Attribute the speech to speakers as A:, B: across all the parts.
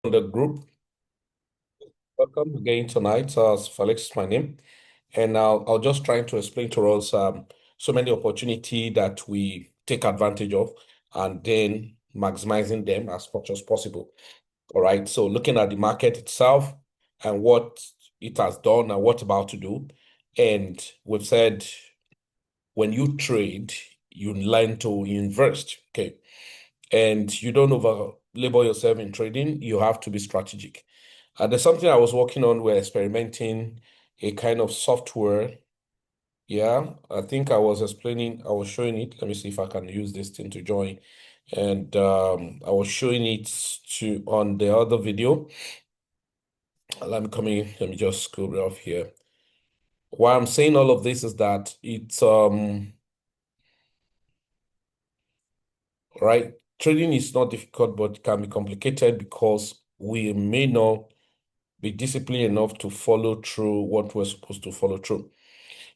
A: The group. Welcome again tonight. Felix is my name, and I'll just try to explain to us so many opportunity that we take advantage of, and then maximizing them as much as possible. All right. So looking at the market itself and what it has done and what's about to do, and we've said when you trade, you learn to invest. Okay, and you don't over labor yourself in trading. You have to be strategic. There's something I was working on. We're experimenting a kind of software. Yeah, I think I was showing it. Let me see if I can use this thing to join. And I was showing it to on the other video. Let me just scroll off here. Why I'm saying all of this is that it's right. Trading is not difficult, but it can be complicated because we may not be disciplined enough to follow through what we're supposed to follow through.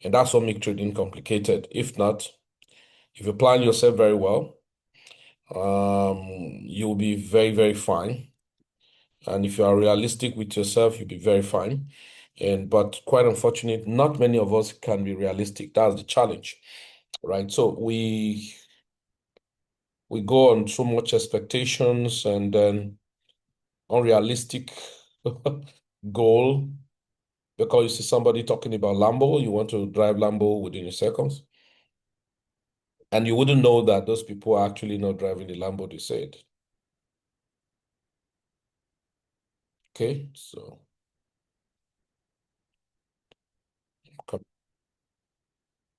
A: And that's what makes trading complicated. If not, if you plan yourself very well, you'll be very, very fine. And if you are realistic with yourself, you'll be very fine. But quite unfortunate, not many of us can be realistic. That's the challenge, right? So we go on so much expectations and then unrealistic goal because you see somebody talking about Lambo, you want to drive Lambo within your seconds. And you wouldn't know that those people are actually not driving the Lambo they said. Okay, so come.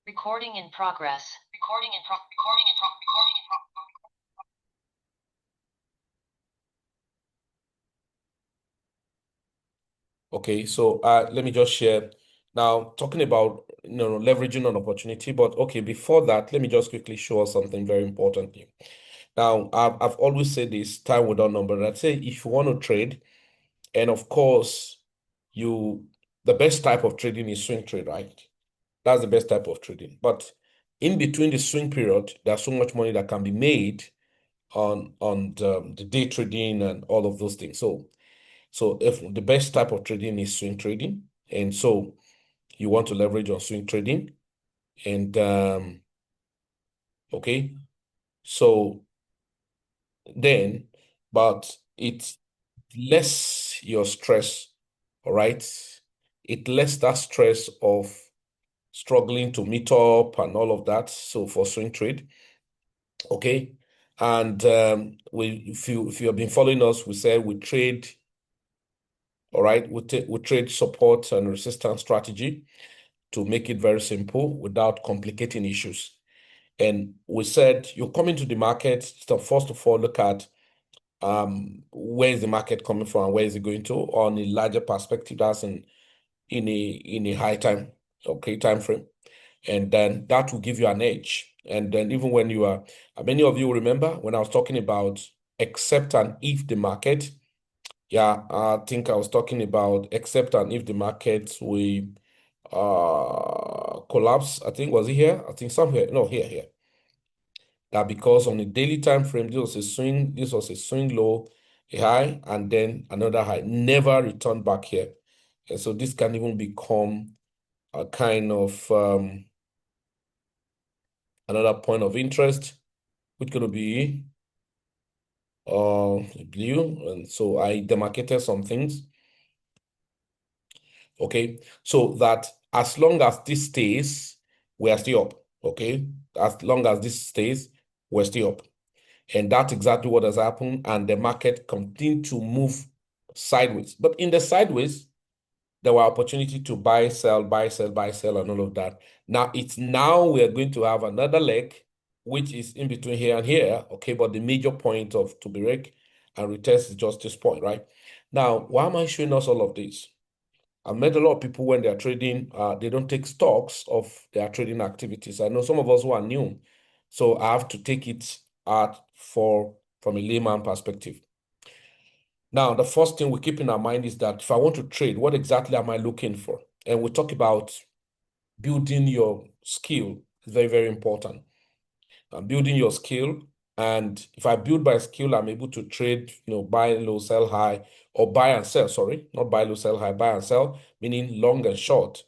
B: Recording in progress. Recording in pro.
A: Okay, so let me just share. Now, talking about leveraging an opportunity, but okay, before that, let me just quickly show us something very important here. Now, I've always said this time without number. I'd say if you want to trade, and of course, the best type of trading is swing trade, right? That's the best type of trading. But in between the swing period, there's so much money that can be made on the day trading and all of those things. So if the best type of trading is swing trading, and so you want to leverage on swing trading, and okay, so then, but it's less your stress, all right? It less that stress of struggling to meet up and all of that. So for swing trade, okay. And if you have been following us, we said we trade, all right, we trade support and resistance strategy to make it very simple without complicating issues. And we said you come into the market, so first of all, look at where is the market coming from and where is it going to on a larger perspective, that's in a high time, okay, time frame. And then that will give you an edge. And then even when you are, many of you remember when I was talking about except and if the market, yeah, I think I was talking about except and if the market will collapse. I think was it here? I think somewhere, no, here. That because on a daily time frame, this was a swing low, a high, and then another high, never returned back here. And so this can even become a kind of another point of interest, which going to be blue. And so I demarcated some things. Okay, so that as long as this stays, we are still up. Okay, as long as this stays, we're still up. And that's exactly what has happened. And the market continued to move sideways. But in the sideways, there were opportunity to buy, sell, buy, sell, buy, sell, and all of that. Now we are going to have another leg, which is in between here and here. Okay, but the major point of to break and retest is just this point, right? Now, why am I showing us all of this? I've met a lot of people when they're trading, they don't take stocks of their trading activities. I know some of us who are new, so I have to take it from a layman perspective. Now, the first thing we keep in our mind is that if I want to trade, what exactly am I looking for? And we talk about building your skill. It's very, very important. Building your skill And if I build my skill, I'm able to trade, buy low, sell high, or buy and sell, sorry, not buy low, sell high, buy and sell, meaning long and short.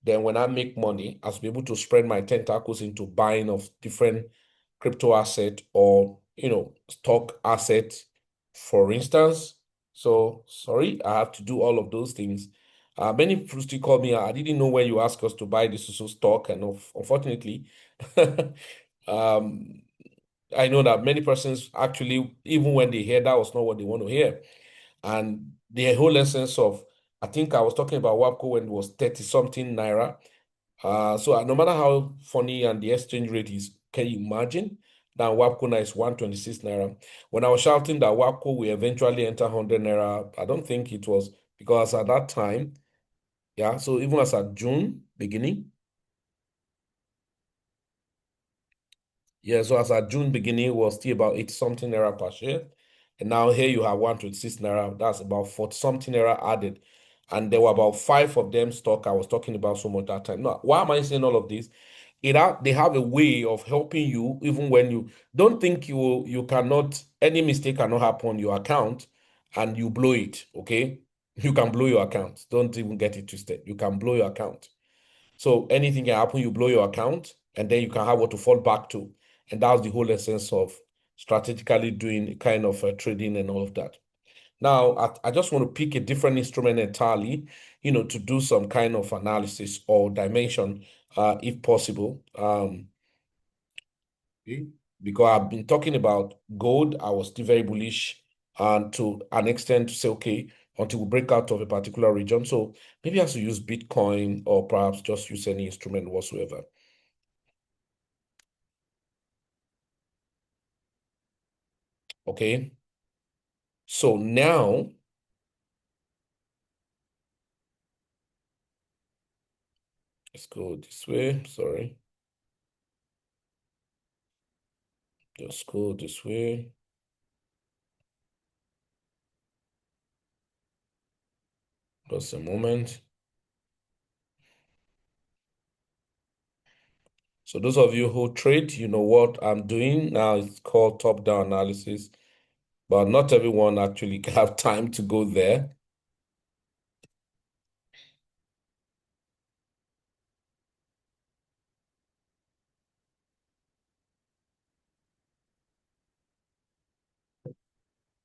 A: Then when I make money, I'll be able to spread my tentacles into buying of different crypto asset or, stock asset, for instance. So sorry, I have to do all of those things. Many people still call me, I didn't know when you asked us to buy this so stock, and unfortunately, um, I know that many persons actually, even when they hear that was not what they want to hear. And the whole essence of, I think I was talking about WAPCO when it was 30 something naira. So no matter how funny and the exchange rate is, can you imagine that WAPCO now is 126 naira? When I was shouting that WAPCO will eventually enter 100 naira, I don't think it was because at that time, yeah, so even as at June beginning, yeah, so as at June beginning, it was still about 80 something naira per share. And now here you have 126 naira. That's about 40 something naira added. And there were about five of them stock I was talking about so much that time. Now, why am I saying all of this? They have a way of helping you even when you don't think you cannot, any mistake cannot happen on your account and you blow it, okay? You can blow your account. Don't even get it twisted. You can blow your account. So anything can happen, you blow your account, and then you can have what to fall back to. And that's the whole essence of strategically doing kind of trading and all of that. Now, I just want to pick a different instrument entirely, to do some kind of analysis or dimension, if possible. Okay. Because I've been talking about gold, I was still very bullish, and to an extent to say, okay, until we break out of a particular region. So maybe I should use Bitcoin or perhaps just use any instrument whatsoever. Okay. So now, let's go this way. Sorry. Let's go this way. Just a moment. So those of you who trade, you know what I'm doing now. It's called top-down analysis, but not everyone actually can have time to go there.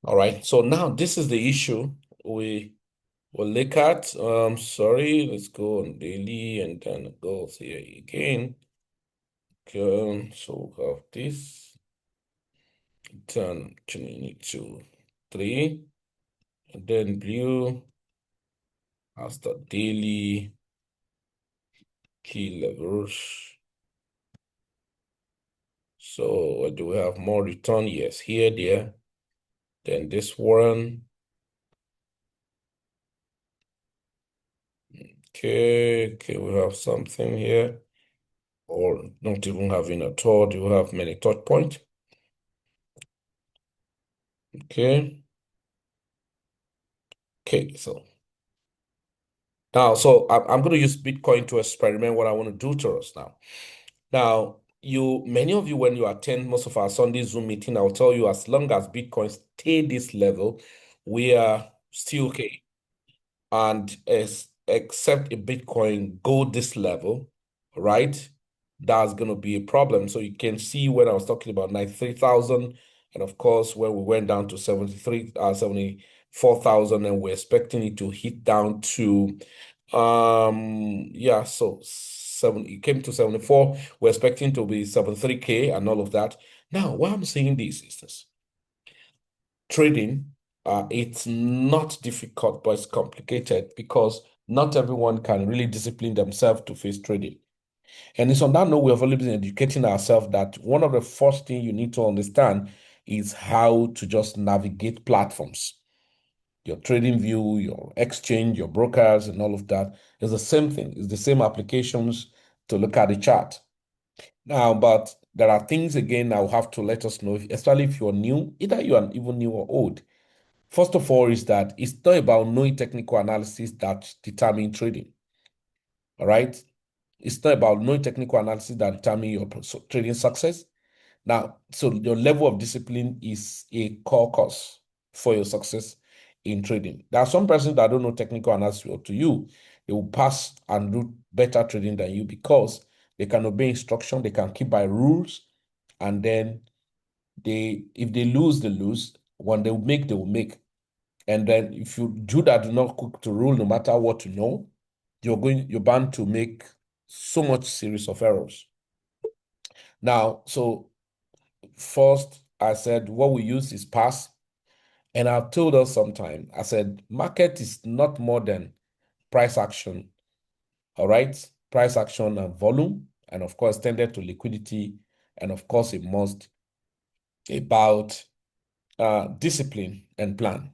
A: All right. So now this is the issue we will look at. Sorry, let's go on daily and then go here again. Okay, so we have this. Turn 22, 3, and then blue as the daily key levels. So do we have more return? Yes, here, there. Then this one. Okay, we have something here. Or not even having at all. Do you have many touch points? Okay. Okay, so now, so I'm going to use Bitcoin to experiment what I want to do to us now. Now, many of you, when you attend most of our Sunday Zoom meeting, I'll tell you as long as Bitcoin stay this level, we are still okay. And except a Bitcoin go this level, right? That's going to be a problem. So you can see when I was talking about 93,000, and of course, when we went down to 74,000, and we're expecting it to hit down to, yeah, so it came to 74. We're expecting to be 73K and all of that. Now, why I'm saying this is this trading, it's not difficult, but it's complicated because not everyone can really discipline themselves to face trading. And it's on that note, we have only been educating ourselves that one of the first things you need to understand is how to just navigate platforms. Your trading view, your exchange, your brokers, and all of that is the same thing. It's the same applications to look at the chart. Now, but there are things again I will have to let us know, especially if you're new, either you are even new or old. First of all, is that it's not about knowing technical analysis that determine trading. All right. It's not about knowing technical analysis that determine your trading success. Now, so your level of discipline is a core cause for your success in trading. There are some persons that don't know technical analysis to you. They will pass and do better trading than you because they can obey instruction, they can keep by rules, and then if they lose, they lose. When they make, they will make. And then if you do that, do not cook to rule, no matter what you know, you're bound to make so much series of errors. Now, so first, I said what we use is pass. And I've told us sometime, I said, market is not more than price action, all right? Price action and volume, and of course, tended to liquidity, and of course, it must about discipline and plan.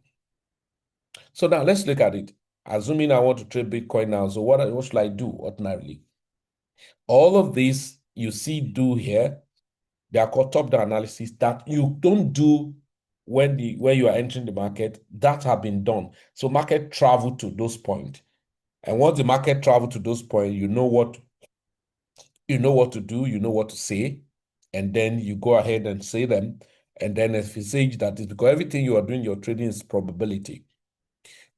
A: So now let's look at it. Assuming I want to trade Bitcoin now, so what should I do ordinarily? All of these you see do here, they are called top-down analysis that you don't do when you are entering the market. That have been done. So market travel to those points. And once the market travel to those points, you know what to do, you know what to say, and then you go ahead and say them. And then if you say that is because everything you are doing, your trading is probability.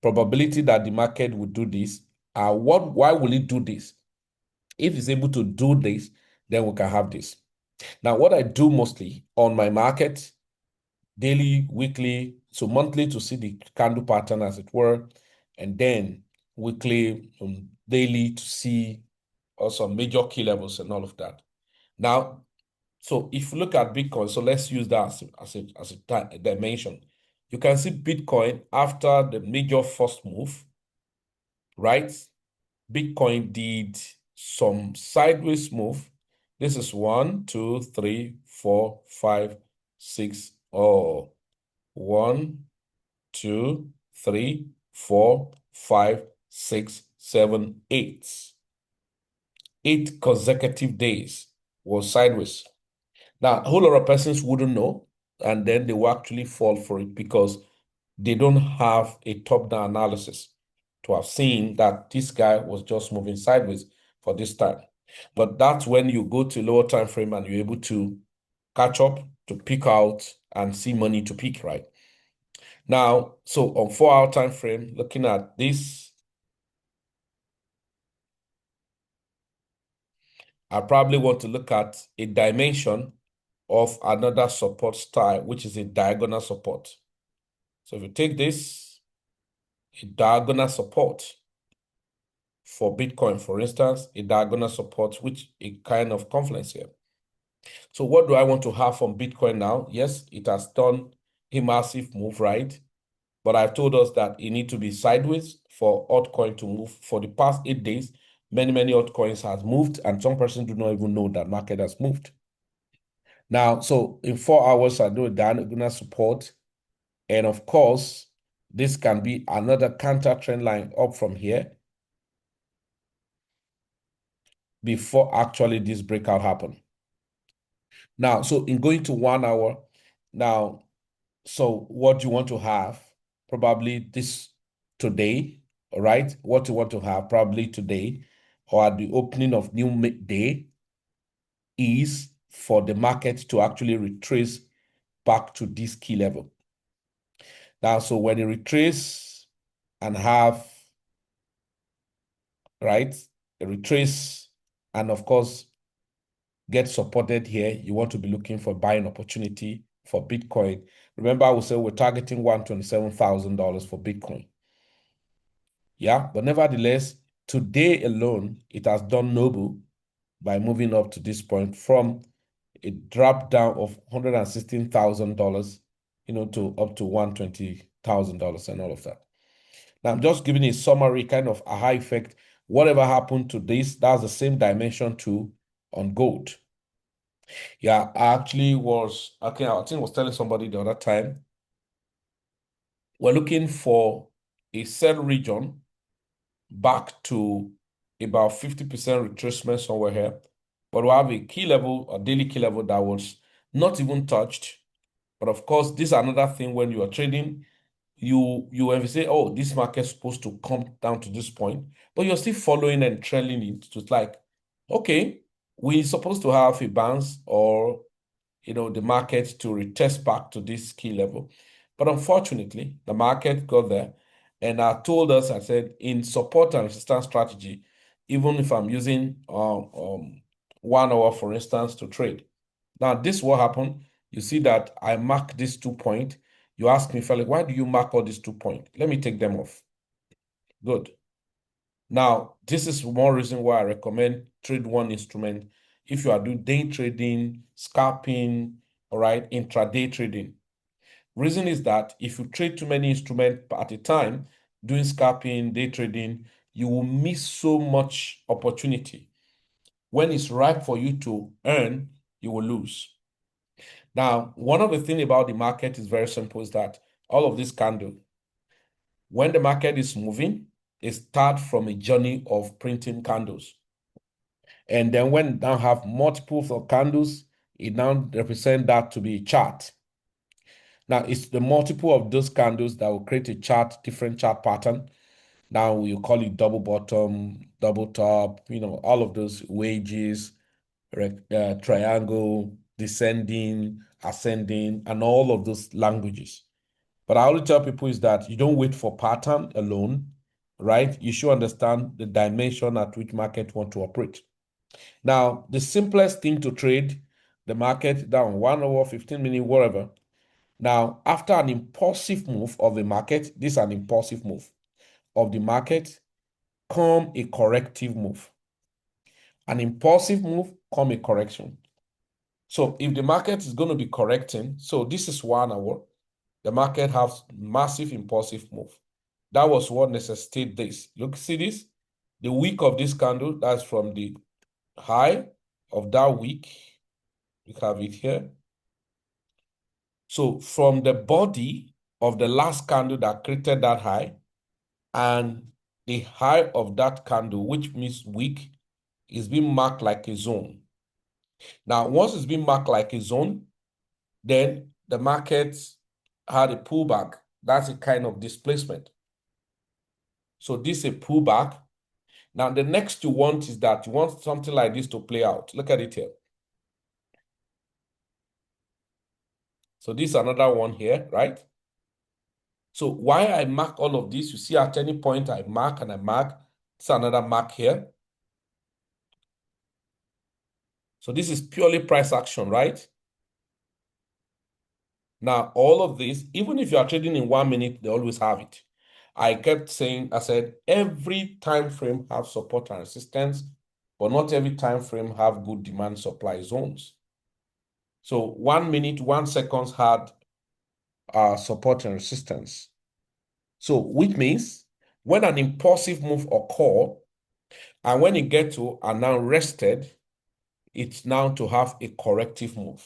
A: Probability that the market will do this. Why will it do this? If it's able to do this, then we can have this. Now, what I do mostly on my market, daily, weekly, so monthly to see the candle pattern as it were, and then weekly, daily to see also major key levels and all of that. Now, so if you look at Bitcoin, so let's use that as a dimension. You can see Bitcoin after the major first move, right? Bitcoin did some sideways move. This is 1, 2, 3, 4, 5, 6. Oh, 1, 2, 3, 4, 5, 6, 7, 8. 8 consecutive days was sideways. Now, a whole lot of persons wouldn't know, and then they will actually fall for it because they don't have a top-down analysis to have seen that this guy was just moving sideways for this time. But that's when you go to lower time frame and you're able to catch up, to pick out and see money to pick, right? Now, so on 4-hour time frame, looking at this, I probably want to look at a dimension of another support style, which is a diagonal support. So if you take this, a diagonal support for Bitcoin, for instance, a diagonal support, which a kind of confluence here. So what do I want to have from Bitcoin now? Yes, it has done a massive move, right? But I've told us that it needs to be sideways for altcoin to move. For the past 8 days, many altcoins has moved, and some persons do not even know that market has moved. Now, so in 4 hours, I do a diagonal support. And of course, this can be another counter trend line up from here before actually this breakout happened. Now, so in going to 1 hour, now, so what you want to have, probably this today, all right? What you want to have probably today or at the opening of new day is for the market to actually retrace back to this key level. Now, so when you retrace and have, right, a retrace and of course get supported here, you want to be looking for buying opportunity for Bitcoin. Remember, I will say we're targeting $127,000 for Bitcoin. Yeah, but nevertheless, today alone, it has done noble by moving up to this point from a drop down of $116,000, to up to $120,000 and all of that. Now, I'm just giving a summary, kind of a high effect. Whatever happened to this, that's the same dimension too on gold. Yeah, I actually was, okay, I think I was telling somebody the other time, we're looking for a sell region back to about 50% retracement somewhere here. But we have a key level, a daily key level that was not even touched. But of course, this is another thing when you are trading, you say, oh, this market's supposed to come down to this point, but you're still following and trailing it. So it's like, okay, we're supposed to have a bounce or the market to retest back to this key level. But unfortunately, the market got there and told us, I said, in support and resistance strategy, even if I'm using 1 hour, for instance, to trade. Now, this will happen. You see that I mark these 2 points. You ask me, Felix, why do you mark all these 2 points? Let me take them off. Good. Now, this is one reason why I recommend trade one instrument if you are doing day trading, scalping, all right, intraday trading. Reason is that if you trade too many instruments at a time, doing scalping, day trading, you will miss so much opportunity. When it's ripe for you to earn, you will lose. Now, one of the things about the market is very simple, is that all of this candle, when the market is moving, it starts from a journey of printing candles. And then when you now have multiples of candles, it now represents that to be a chart. Now, it's the multiple of those candles that will create a chart, different chart pattern. Now, you call it double bottom, double top, all of those wages, triangle, descending, ascending, and all of those languages. But I always tell people is that you don't wait for pattern alone, right? You should understand the dimension at which market want to operate. Now, the simplest thing to trade the market down 1 hour, 15 minutes, whatever. Now, after an impulsive move of the market, this is an impulsive move of the market, come a corrective move. An impulsive move, come a correction. So if the market is going to be correcting, so this is 1 hour, the market has massive impulsive move. That was what necessitated this. Look, see this? The wick of this candle, that's from the high of that week. We have it here. So from the body of the last candle that created that high and the high of that candle, which means wick, is being marked like a zone. Now, once it's been marked like a zone, then the market had a pullback. That's a kind of displacement. So this is a pullback. Now, the next you want is that you want something like this to play out. Look at it here. So this is another one here, right? So why I mark all of this, you see at any point I mark and I mark. It's another mark here. So this is purely price action, right? Now, all of this, even if you are trading in 1 minute, they always have it. I kept saying, I said, every time frame have support and resistance, but not every time frame have good demand supply zones. So 1 minute, 1 seconds had support and resistance. So which means when an impulsive move occur, and when it get to are now rested, it's now to have a corrective move.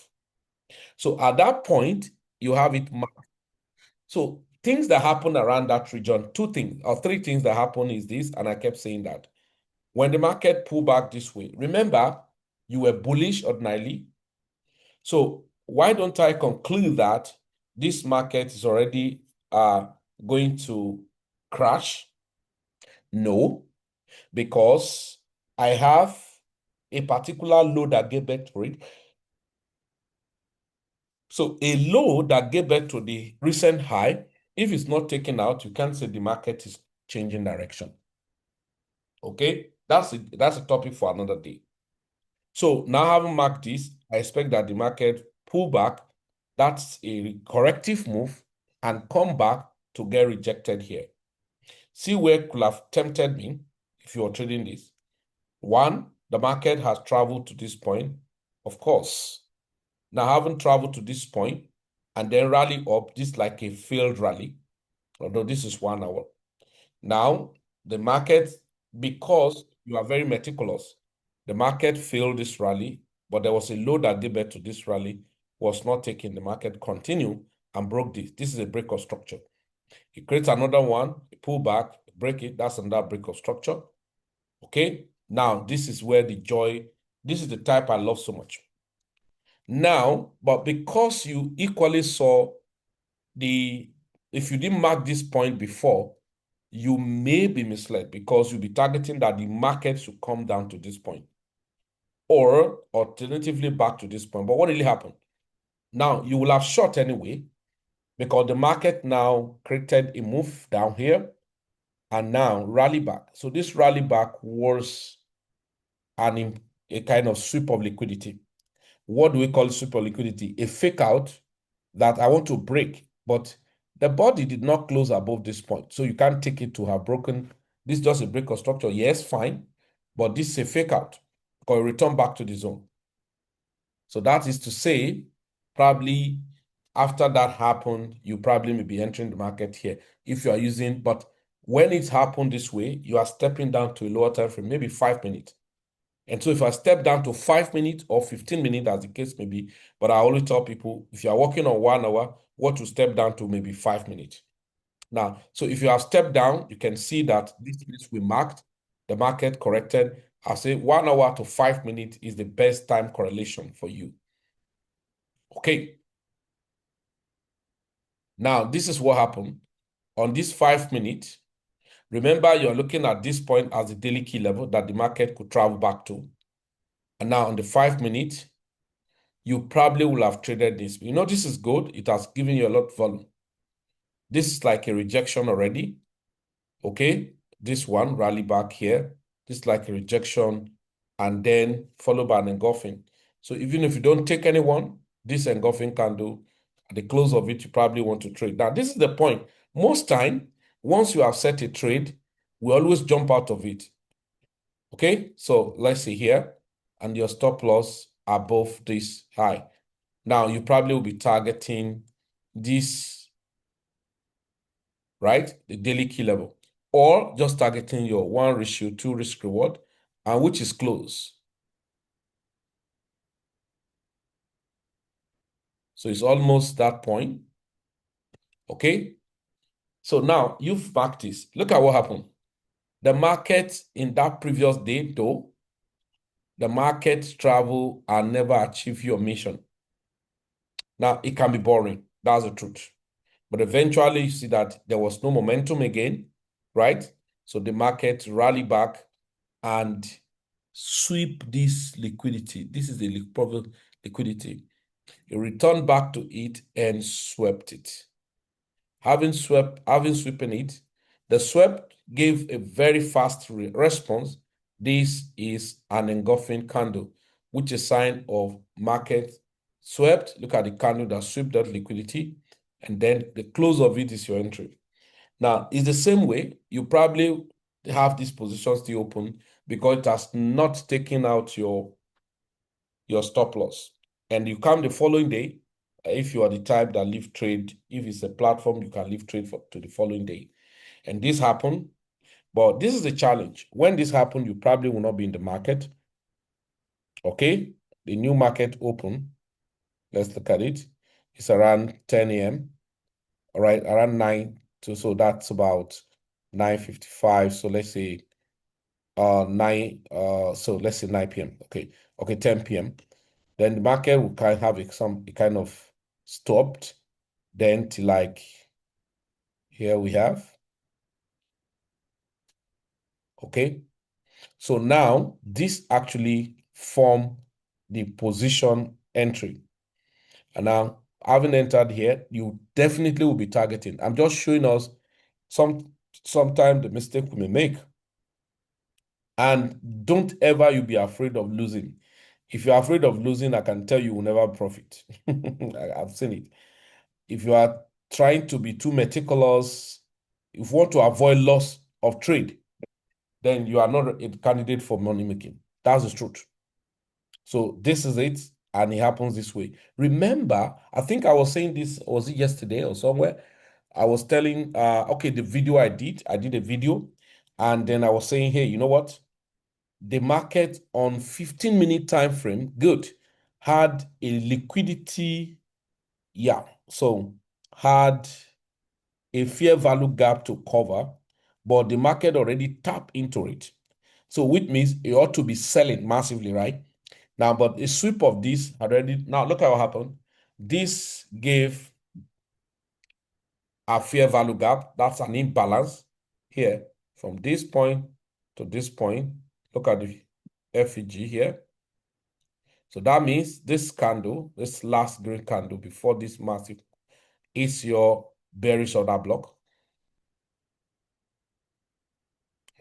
A: So at that point, you have it marked. So things that happen around that region, 2 things or 3 things that happen is this, and I kept saying that. When the market pull back this way, remember, you were bullish ordinarily. So why don't I conclude that this market is already going to crash? No, because I have a particular low that gave back to it. So a low that gave back to the recent high, if it's not taken out, you can't say the market is changing direction. Okay, that's a topic for another day. So now having marked this, I expect that the market pull back. That's a corrective move and come back to get rejected here. See where could have tempted me if you are trading this. 1, the market has traveled to this point, of course. Now, having traveled to this point and then rally up, this is like a failed rally, although this is 1 hour. Now, the market, because you are very meticulous, the market failed this rally, but there was a low that gave birth to this rally, was not taken. The market continued and broke this. This is a break of structure. It creates another one, pull back, break it. That's another break of structure. Okay. Now, this is where the joy, this is the type I love so much. Now, but because you equally saw if you didn't mark this point before, you may be misled because you'll be targeting that the market should come down to this point or alternatively back to this point. But what really happened? Now, you will have short anyway, because the market now created a move down here and now rally back. So this rally back was a kind of sweep of liquidity. What do we call sweep of liquidity? A fake out that I want to break, but the body did not close above this point. So you can't take it to have broken. This is just a break of structure. Yes, fine. But this is a fake out because return back to the zone. So that is to say, probably after that happened, you probably may be entering the market here if you are using, but when it's happened this way, you are stepping down to a lower time frame, maybe 5 minutes. And so if I step down to 5 minutes or 15 minutes, as the case may be, but I always tell people, if you are working on 1 hour, what to step down to maybe 5 minutes. Now, so if you have stepped down, you can see that this place we marked, the market corrected. I say 1 hour to 5 minutes is the best time correlation for you. Okay. Now, this is what happened on this 5 minutes. Remember, you're looking at this point as the daily key level that the market could travel back to. And now on the 5 minutes, you probably will have traded this. You know, this is good. It has given you a lot of volume. This is like a rejection already. Okay. This one, rally back here. This is like a rejection and then followed by an engulfing. So even if you don't take anyone, this engulfing candle, at the close of it, you probably want to trade. Now, this is the point. Most time, once you have set a trade, we always jump out of it. Okay, so let's see here, and your stop loss above this high. Now, you probably will be targeting this, right? The daily key level, or just targeting your 1:2 risk reward, and which is close. So it's almost that point. Okay. So now you've marked this. Look at what happened. The market in that previous day, though, the market travel and never achieve your mission. Now, it can be boring. That's the truth. But eventually, you see that there was no momentum again, right? So the market rally back and sweep this liquidity. This is the problem liquidity. It returned back to it and swept it. Having sweeping it, the swept gave a very fast response. This is an engulfing candle, which is a sign of market swept. Look at the candle that swept that liquidity, and then the close of it is your entry. Now, it's the same way. You probably have this position still open because it has not taken out your stop loss. And you come the following day, if you are the type that leave trade, if it's a platform, you can leave trade to the following day. And this happened, but this is the challenge. When this happened, you probably will not be in the market. Okay, the new market open. Let's look at it. It's around 10 a.m. All right, around 9 to, so that's about 9:55. So let's say 9 so let's say 9 p.m. Okay, 10 p.m. Then the market will kind of have it kind of stopped. Then to like here we have. Okay. So now this actually form the position entry. And now having entered here, you definitely will be targeting. I'm just showing us sometimes the mistake we may make. And don't ever you be afraid of losing. If you're afraid of losing, I can tell you will never profit. I've seen it. If you are trying to be too meticulous, if you want to avoid loss of trade, then you are not a candidate for money making. That's the truth. So this is it, and it happens this way. Remember, I think I was saying this, was it yesterday or somewhere? I was telling, okay, the video I did a video, and then I was saying, hey, you know what? The market on 15-minute time frame, good, had a liquidity, yeah, so had a fair value gap to cover, but the market already tapped into it. So which means it ought to be selling massively, right? Now, but a sweep of this already, now look at what happened. This gave a fair value gap. That's an imbalance here from this point to this point. Look at the FEG here. So that means this candle, this last green candle before this massive, is your bearish order block.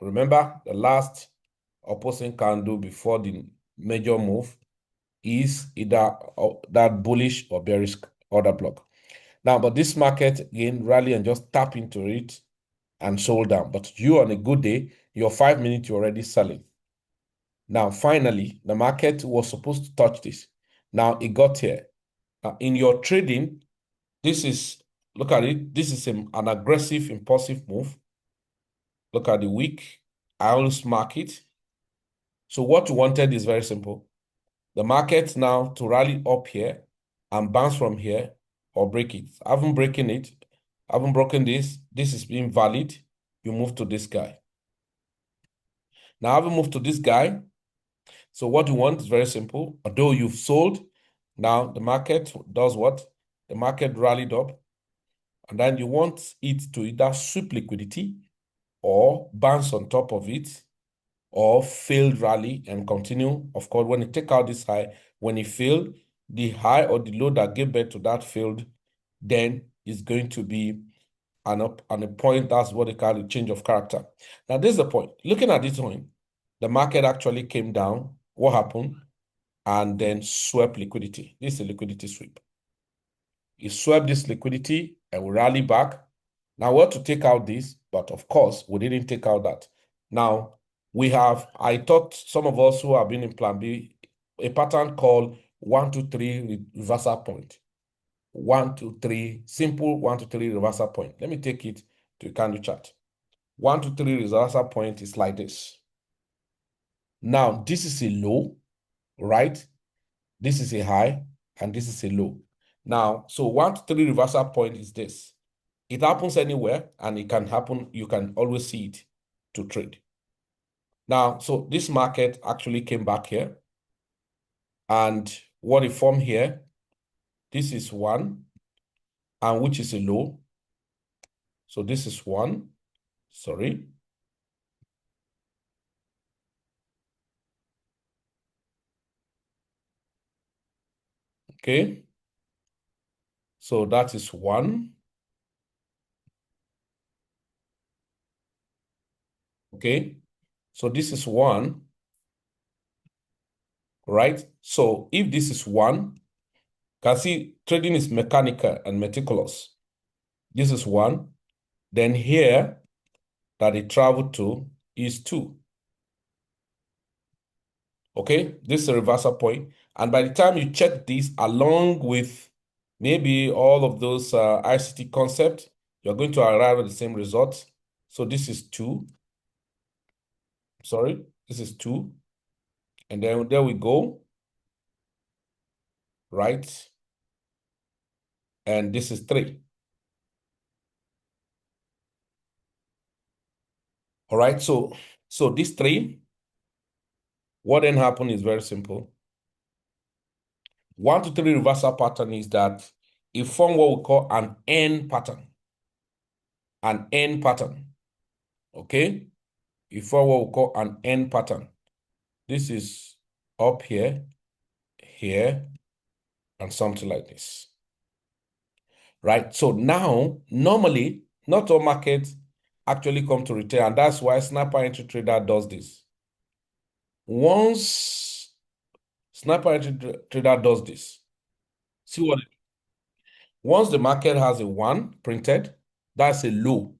A: Remember, the last opposing candle before the major move is either that bullish or bearish order block. Now, but this market again rally and just tap into it and sold down. But you on a good day, your 5 minutes, you're already selling. Now, finally, the market was supposed to touch this. Now it got here. Now, in your trading, this is, look at it, this is an aggressive, impulsive move. Look at the wick. I always mark it. So what you wanted is very simple. The market now to rally up here and bounce from here or break it. I haven't broken it. I haven't broken this. This is being valid. You move to this guy. Now I haven't moved to this guy. So what you want is very simple. Although you've sold, now the market does what? The market rallied up. And then you want it to either sweep liquidity or bounce on top of it or failed rally and continue. Of course, when you take out this high, when it failed, the high or the low that gave birth to that failed, then is going to be on a point. That's what they call a change of character. Now, this is the point. Looking at this point, the market actually came down. What happened? And then swept liquidity. This is a liquidity sweep. It swept this liquidity and we rally back. Now we have to take out this, but of course, we didn't take out that. Now, I taught some of us who have been in Plan B a pattern called 1, 2, 3 reversal point. 1, 2, 3, simple 1, 2, 3 reversal point. Let me take it to a candle chart. 1, 2, 3 reversal point is like this. Now, this is a low, right? This is a high, and this is a low. Now, so 1 to 3 reversal point is this. It happens anywhere, and it can happen. You can always see it to trade. Now, so this market actually came back here. And what it formed here, this is 1, and which is a low. So this is 1, sorry. Okay. So that is 1. Okay. So this is 1, right? So if this is 1, you can see trading is mechanical and meticulous. This is 1. Then here that it traveled to is 2. Okay, this is a reversal point. And by the time you check this along with maybe all of those ICT concepts, you're going to arrive at the same result. So this is 2. Sorry, this is 2. And then there we go. Right? And this is 3. All right, so this 3, what then happened is very simple. 1 to 3 reversal pattern is that it formed what we call an N pattern. An N pattern. Okay? It formed what we call an N pattern. This is up here, here, and something like this. Right? So now, normally, not all markets actually come to return, and that's why Sniper Entry Trader does this. Once Sniper Entry Trader does this, see what once the market has a 1 printed, that's a low.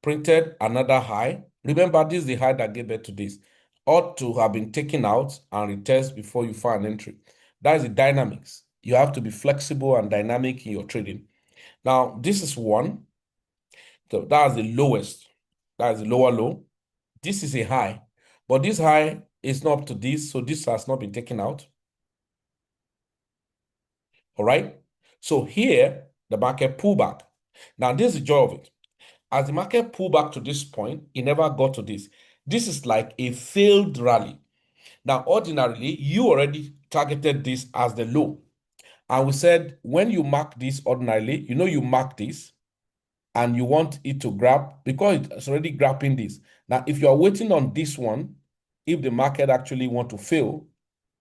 A: Printed another high. Remember, this is the high that gave birth to this. Ought to have been taken out and retest before you find an entry. That is the dynamics. You have to be flexible and dynamic in your trading. Now, this is 1. So that's the lowest. That is the lower low. This is a high. But this high is not up to this, so this has not been taken out. All right? So here, the market pull back. Now, this is the joy of it. As the market pulled back to this point, it never got to this. This is like a failed rally. Now, ordinarily, you already targeted this as the low. And we said, when you mark this ordinarily, you mark this and you want it to grab because it's already grabbing this. Now, if you are waiting on this one, if the market actually want to fail,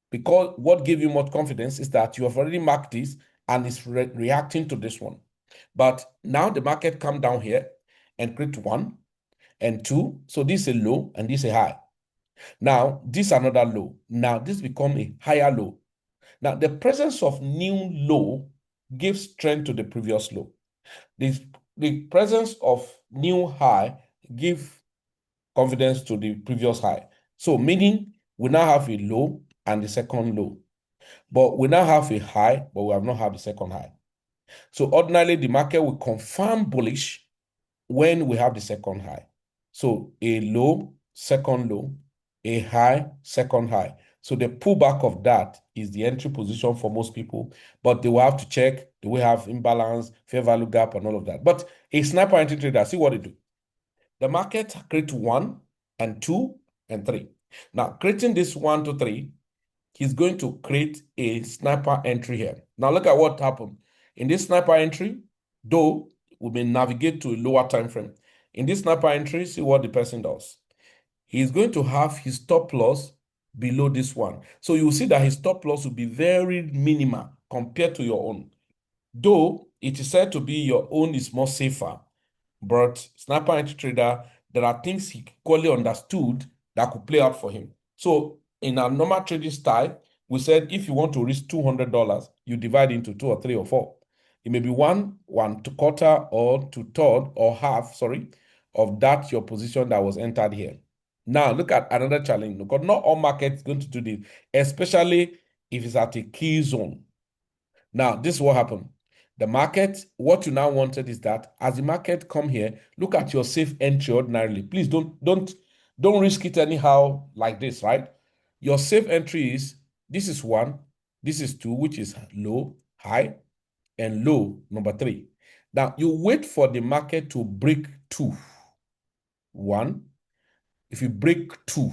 A: because what gave you more confidence is that you have already marked this and it's reacting to this one. But now the market come down here and create 1 and 2. So this is a low and this is a high. Now, this is another low. Now, this become a higher low. Now, the presence of new low gives strength to the previous low. The presence of new high gives confidence to the previous high. So, meaning we now have a low and the second low. But we now have a high, but we have not had the second high. So, ordinarily, the market will confirm bullish when we have the second high. So a low, second low, a high, second high. So the pullback of that is the entry position for most people, but they will have to check, do we have imbalance, fair value gap, and all of that. But a sniper entry trader, see what they do. The market create 1 and 2 and 3. Now, creating this 1 to 3, he's going to create a sniper entry here. Now, look at what happened. In this sniper entry, though we may navigate to a lower time frame, in this sniper entry, see what the person does. He's going to have his stop loss below this one. So you will see that his stop loss will be very minimal compared to your own. Though it is said to be your own is more safer, but sniper entry trader, there are things he clearly understood that could play out for him. So in our normal trading style, we said if you want to risk $200, you divide into 2 or 3 or 4. It may be one to quarter or to third or half, sorry, of that your position that was entered here. Now look at another challenge because not all markets going to do this, especially if it's at a key zone. Now this is what happened. The market, what you now wanted is that as the market come here, look at your safe entry ordinarily. Please don't risk it anyhow like this, right? Your safe entry is this is 1, this is 2, which is low, high, and low, number 3. Now you wait for the market to break 2. 1, if you break 2,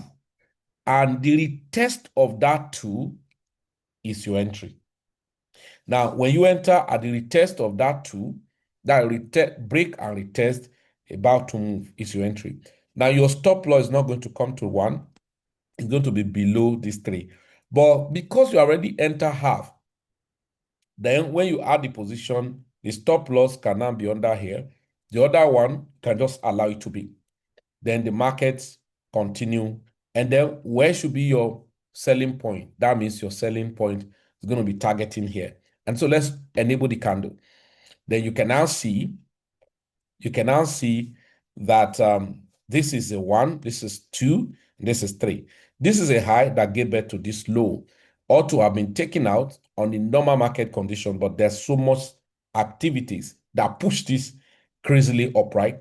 A: and the retest of that 2 is your entry. Now, when you enter at the retest of that 2, that break and retest about to move is your entry. Now, your stop loss is not going to come to 1. It's going to be below this 3. But because you already enter half, then when you add the position, the stop loss can now be under here. The other one can just allow it to be. Then the markets continue. And then where should be your selling point? That means your selling point is going to be targeting here. And so let's enable the candle. Then you can now see that this is a 1, this is 2, this is 3. This is a high that gave birth to this low, ought to have been taken out on the normal market condition, but there's so much activities that push this crazily upright.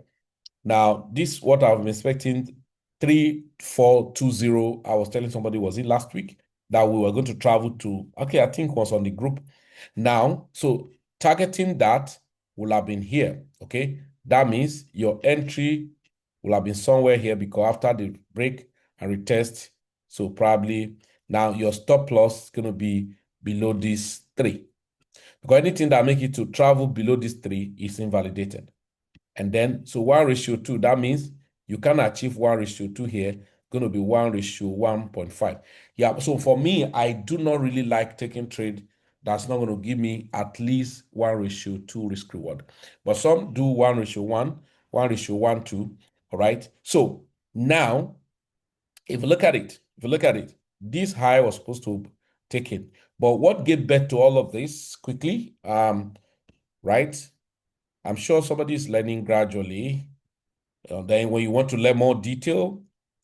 A: Now, this what I've been expecting 3420. I was telling somebody, was it last week, that we were going to travel to, okay, I think it was on the group. Now, so targeting that will have been here, okay? That means your entry will have been somewhere here because after the break and retest, so probably now your stop loss is going to be below this 3. Because anything that make it to travel below this 3 is invalidated. And then, so 1:2, that means you can achieve 1:2 here, going to be 1:1.5. Yeah, so for me, I do not really like taking trade that's not going to give me at least 1:2 risk reward. But some do 1:1, 1:1.2, all right? So now, if you look at it, this high was supposed to take it. But what gave birth to all of this quickly, right? I'm sure somebody is learning gradually. Then when you want to learn more detail,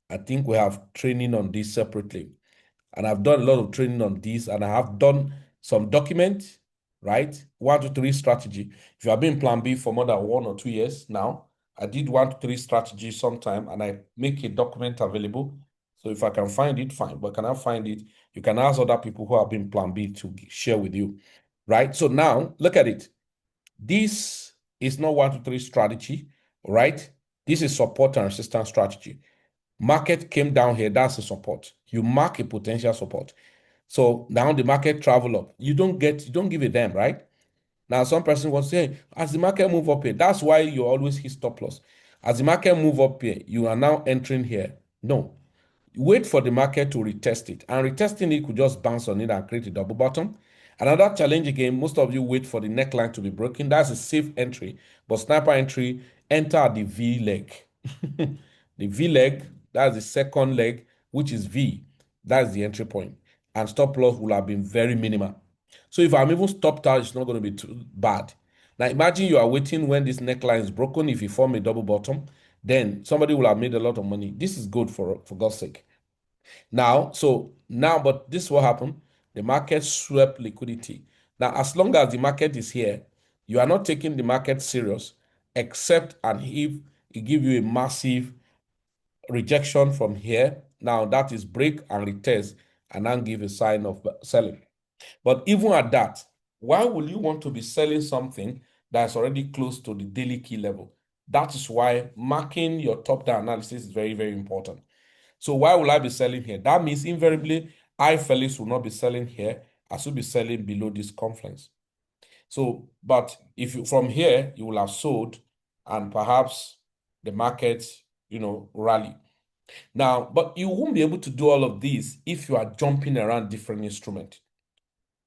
A: I think we have training on this separately. And I've done a lot of training on this, and I have done some documents, right? 1 to 3 strategy. If you have been Plan B for more than 1 or 2 years now, I did 1 to 3 strategy sometime, and I make a document available. So if I can find it, fine. But can I find it? You can ask other people who have been Plan B to share with you, right? So now look at it. This is not 1 to 3 strategy, right? This is support and resistance strategy. Market came down here, that's a support. You mark a potential support. So now the market travel up. You don't give a damn, right? Now some person will say, as the market move up here, that's why you always hit stop loss. As the market move up here, you are now entering here. No. Wait for the market to retest it. And retesting it could just bounce on it and create a double bottom. Another challenge again, most of you wait for the neckline to be broken. That's a safe entry. But sniper entry, enter at the V leg. The V leg, that's the second leg, which is V. That's the entry point. And stop loss will have been very minimal. So if I'm even stopped out, it's not going to be too bad. Now imagine you are waiting when this neckline is broken. If you form a double bottom, then somebody will have made a lot of money. This is good for God's sake. But this is what happened. The market swept liquidity. Now, as long as the market is here, you are not taking the market serious, except and if it give you a massive rejection from here. Now that is break and retest and then give a sign of selling. But even at that, why will you want to be selling something that's already close to the daily key level? That is why marking your top-down analysis is very, very important. So why will I be selling here? That means invariably, I, Felix, will not be selling here. I should be selling below this confluence. So, but if you from here, you will have sold and perhaps the market, rally. Now, but you won't be able to do all of these if you are jumping around different instruments.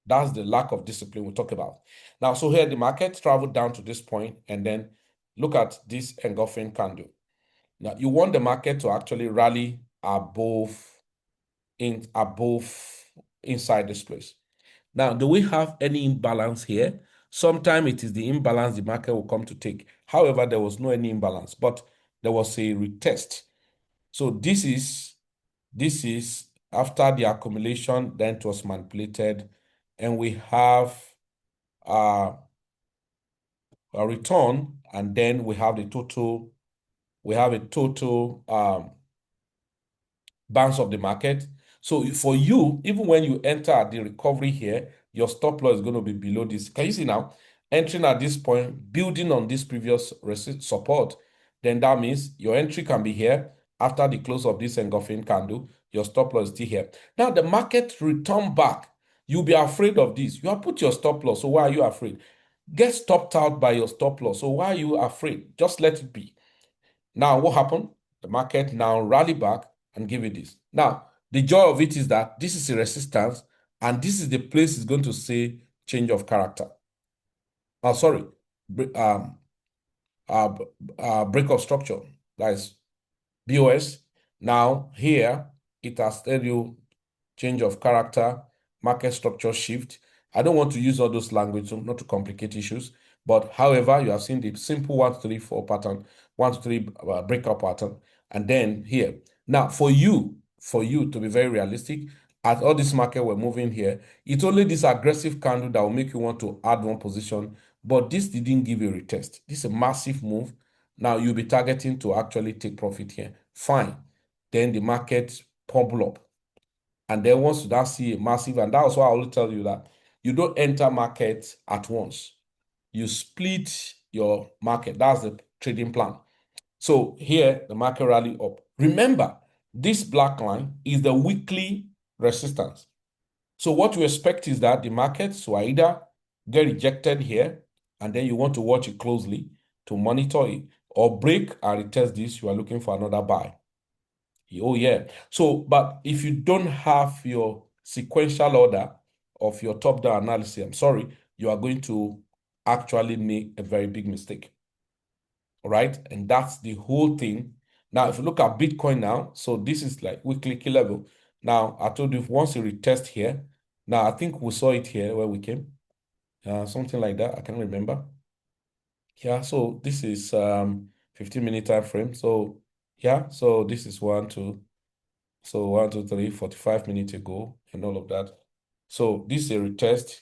A: That's the lack of discipline we talk about. Now, so here the market traveled down to this point, and then look at this engulfing candle. Now, you want the market to actually rally above inside this place. Now, do we have any imbalance here? Sometimes it is the imbalance the market will come to take. However, there was no any imbalance, but there was a retest. So this is after the accumulation, then it was manipulated, and we have a return, and then we have a total bounce of the market. So for you, even when you enter at the recovery here, your stop loss is going to be below this. Can you see now? Entering at this point, building on this previous support, then that means your entry can be here after the close of this engulfing candle. Your stop loss is still here. Now the market return back. You'll be afraid of this. You have put your stop loss. So why are you afraid? Get stopped out by your stop loss. So why are you afraid? Just let it be. Now, what happened? The market now rally back and give it this. Now, the joy of it is that this is a resistance, and this is the place it's going to say change of character. Sorry, break of structure. That is BOS. Now, here, it has tell you change of character, market structure shift. I don't want to use all those language not to complicate issues. But however, you have seen the simple 1, 2, 3, 4 pattern, 1, 2, 3 breakout pattern, and then here. Now, for you to be very realistic, as all this market we're moving here, it's only this aggressive candle that will make you want to add one position, but this didn't give you a retest. This is a massive move. Now you'll be targeting to actually take profit here. Fine. Then the market bubble up. And then once you see a massive, and that's why I will tell you that you don't enter market at once. You split your market. That's the trading plan. So here, the market rally up. Remember, this black line is the weekly resistance. So what you expect is that the markets will either get rejected here, and then you want to watch it closely to monitor it, or break and retest this, you are looking for another buy. Oh, yeah. So, but if you don't have your sequential order of your top-down analysis, I'm sorry, you are going to actually make a very big mistake. All right. And that's the whole thing. Now, if you look at Bitcoin now, so this is like weekly key level. Now, I told you once you retest here, now I think we saw it here where we came, something like that. I can't remember. Yeah, so this is 15-minute time frame. So yeah, so this is 1, 2. So 1, 2, 3, 45 minutes ago, and all of that. So this is a retest.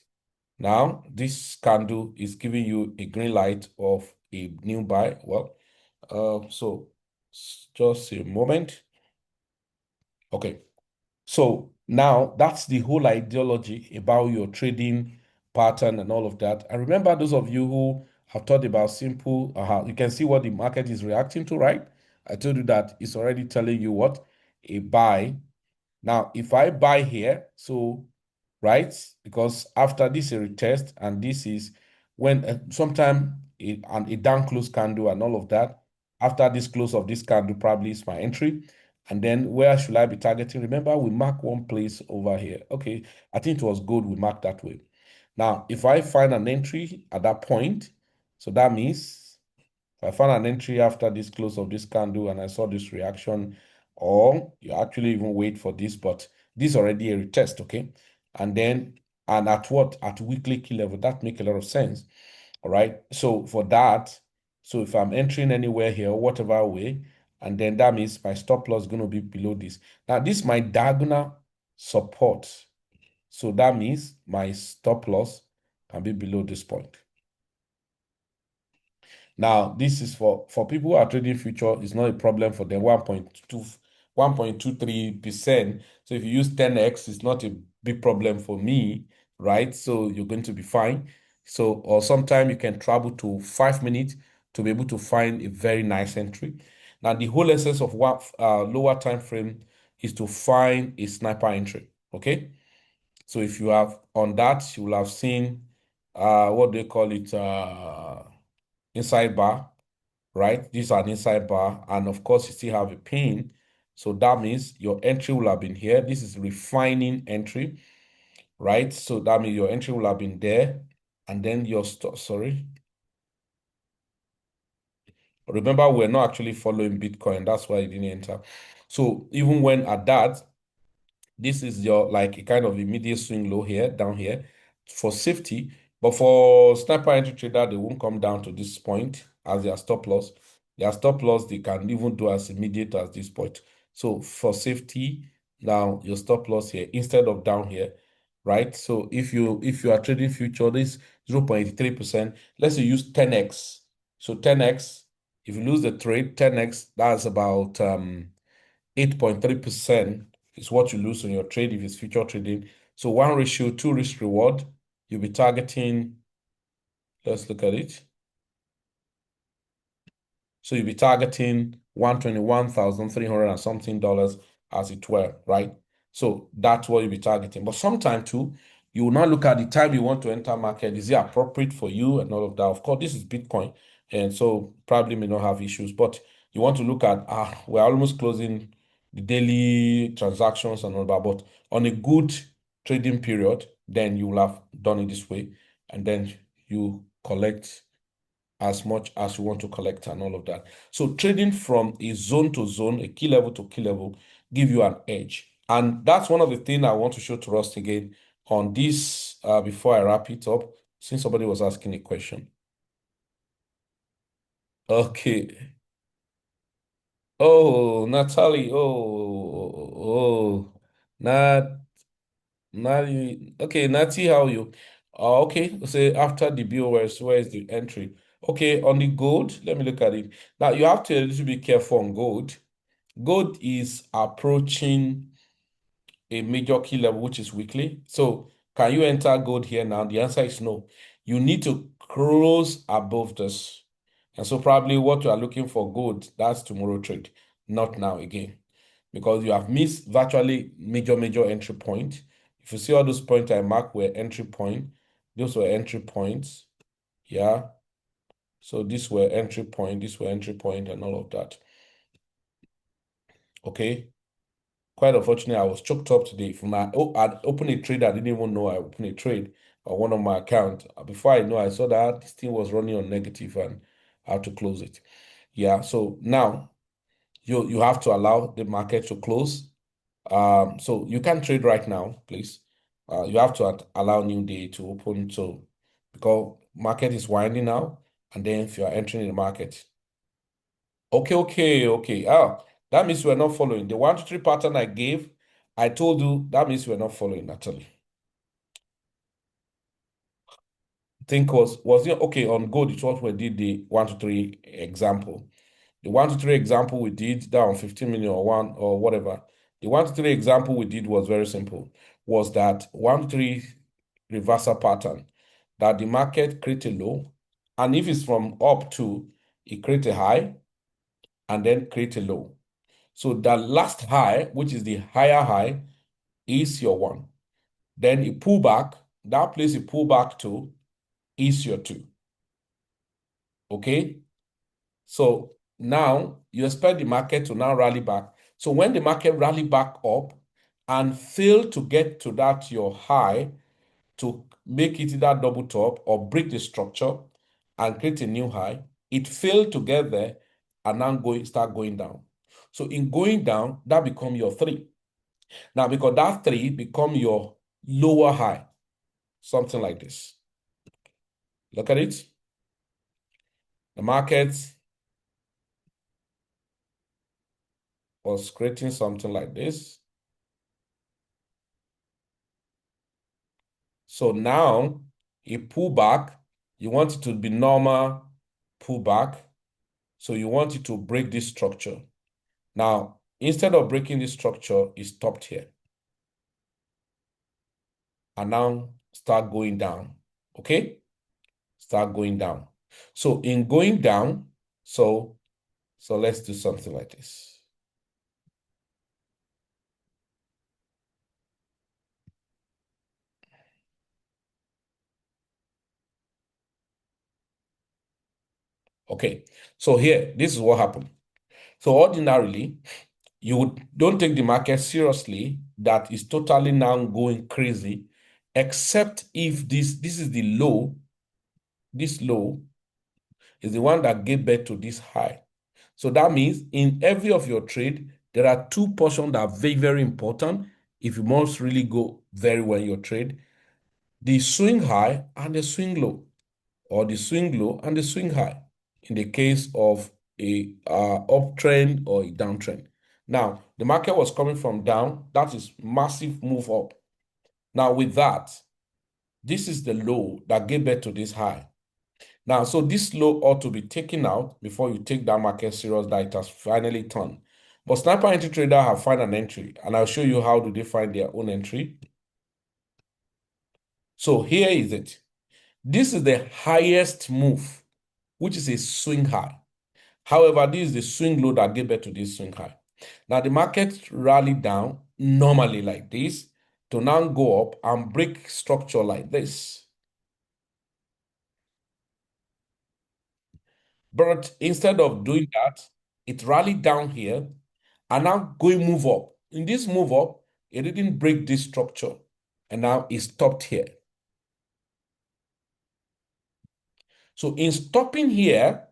A: Now, this candle is giving you a green light of a new buy. Well, so just a moment. Okay. So now that's the whole ideology about your trading pattern and all of that. And remember, those of you who have thought about simple, you can see what the market is reacting to, right? I told you that it's already telling you what a buy. Now, if I buy here, so right, because after this a retest, and this is when sometime a down close candle and all of that. After this close of this candle, probably is my entry. And then where should I be targeting? Remember, we mark one place over here. Okay, I think it was good we marked that way. Now, if I find an entry at that point, so that means if I find an entry after this close of this candle and I saw this reaction, or you actually even wait for this, but this is already a retest, okay? And then, and at what? At weekly key level, that make a lot of sense. All right. So for that, so if I'm entering anywhere here, whatever way, and then that means my stop loss is going to be below this. Now, this is my diagonal support. So that means my stop loss can be below this point. Now, this is for people who are trading future, it's not a problem for them. 1.23%. So if you use 10x, it's not a big problem for me, right? So you're going to be fine. So, or sometime you can travel to 5 minutes to be able to find a very nice entry. Now, the whole essence of what lower time frame is to find a sniper entry. Okay. So if you have on that, you will have seen what they call it inside bar, right? These are an inside bar, and of course, you still have a pin. So that means your entry will have been here. This is refining entry, right? So that means your entry will have been there, and then your stop. Sorry. Remember, we're not actually following Bitcoin. That's why it didn't enter. So even when at that, this is your like a kind of immediate swing low here, down here for safety. But for sniper entry trader, they won't come down to this point as their stop loss. Their stop loss, they can even do as immediate as this point. So for safety, now your stop loss here instead of down here, right? So if you are trading future, this 0.83%, let's say use 10x. So 10x, if you lose the trade, 10x, that's about 8.3% is what you lose on your trade if it's future trading. So 1 ratio, 2 risk reward, you'll be targeting, let's look at it. So you'll be targeting 121,300 and something dollars as it were, right? So that's what you'll be targeting. But sometime too, you will not look at the time you want to enter market. Is it appropriate for you and all of that? Of course, this is Bitcoin, and so probably may not have issues, but you want to look at, we're almost closing the daily transactions and all that. But on a good trading period, then you will have done it this way, and then you collect as much as you want to collect and all of that. So trading from a zone to zone, a key level to key level, give you an edge. And that's one of the things I want to show to us again on this before I wrap it up, since somebody was asking a question. Okay. Oh, Natalie. Oh. Nat, Natalie. Okay, Natty, how are you? Okay, say after the BOS, where is the entry? Okay, on the gold, let me look at it. Now, you have to a little bit careful on gold. Gold is approaching a major key level, which is weekly. So can you enter gold here now? The answer is no. You need to close above this. And so probably what you are looking for gold, that's tomorrow trade, not now again. Because you have missed virtually major entry point. If you see all those points I marked were entry point, those were entry points. Yeah. So these were entry point, these were entry point, and all of that. Okay. Quite unfortunately, I was choked up today. I'd opened a trade. I didn't even know I opened a trade on one of my accounts. Before I know, I saw that this thing was running on negative and I had to close it. Yeah. So now you have to allow the market to close. So you can trade right now, please. You have to allow new day to open. So because market is winding now, and then if you are entering the market. Okay. That means we're not following. The 1, 2, 3 pattern I gave, I told you that means we're not following, Natalie. Think was it okay on gold? It's what we did the 1, 2, 3 example. The 1, 2, 3 example we did down 15 million or one or whatever. The 1, 2, 3 example we did was very simple. Was that 1, 2, 3 reversal pattern that the market create a low, and if it's from up to it create a high and then create a low. So the last high, which is the higher high, is your one. Then you pull back, that place you pull back to is your two. Okay? So now you expect the market to now rally back. So when the market rally back up and fail to get to that your high to make it either double top or break the structure and create a new high, it failed to get there and now start going down. So in going down, that become your 3. Now, because that 3 become your lower high, something like this. Look at it. The market was creating something like this. So now it pull back. You want it to be normal pull back. So you want it to break this structure. Now, instead of breaking this structure, it stopped here. And now start going down. Okay? Start going down. So in going down, so let's do something like this. Okay, so here, this is what happened. So ordinarily, you don't take the market seriously that is totally now going crazy, except if this is the low, this low is the one that gave birth to this high. So that means in every of your trade, there are 2 portions that are very, very important if you must really go very well in your trade. The swing high and the swing low, or the swing low and the swing high in the case of a uptrend or a downtrend. Now, the market was coming from down. That is massive move up. Now, with that, this is the low that gave birth to this high. Now, so this low ought to be taken out before you take that market serious that it has finally turned. But sniper entry trader have found an entry, and I'll show you how do they find their own entry. So here is it. This is the highest move, which is a swing high. However, this is the swing low that gave birth to this swing high. Now, the market rallied down normally like this to now go up and break structure like this. But instead of doing that, it rallied down here and now going move up. In this move up, it didn't break this structure and now it stopped here. So in stopping here,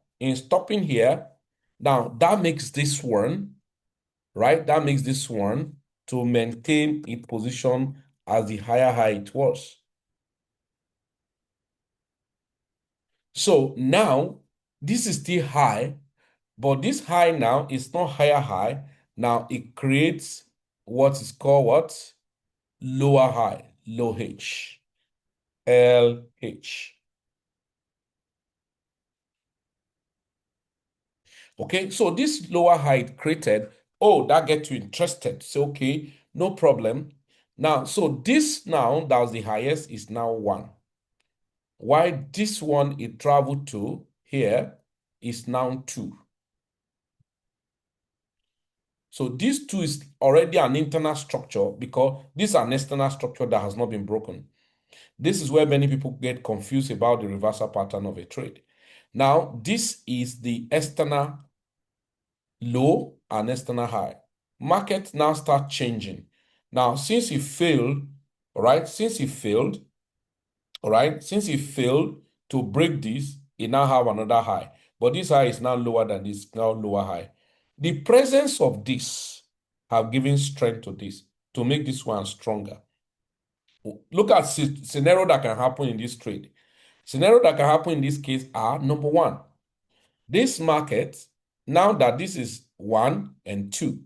A: now that makes this one, right? That makes this one to maintain its position as the higher high it was. So now this is still high, but this high now is not higher high. Now it creates what is called what? Lower high, low H, LH. Okay, so this lower high created, oh, that gets you interested. So, okay, no problem. Now, so this now, that was the highest, is now 1. While this one it traveled to here is now 2. So this 2 is already an internal structure because this is an external structure that has not been broken. This is where many people get confused about the reversal pattern of a trade. Now, this is the external low and external high. Market now start changing. Now, since it failed, all right, since it failed to break this, it now have another high. But this high is now lower than this, now lower high. The presence of this have given strength to this to make this one stronger. Look at scenario that can happen in this trade. Scenario that can happen in this case are, number 1, this market, now that this is 1 and 2,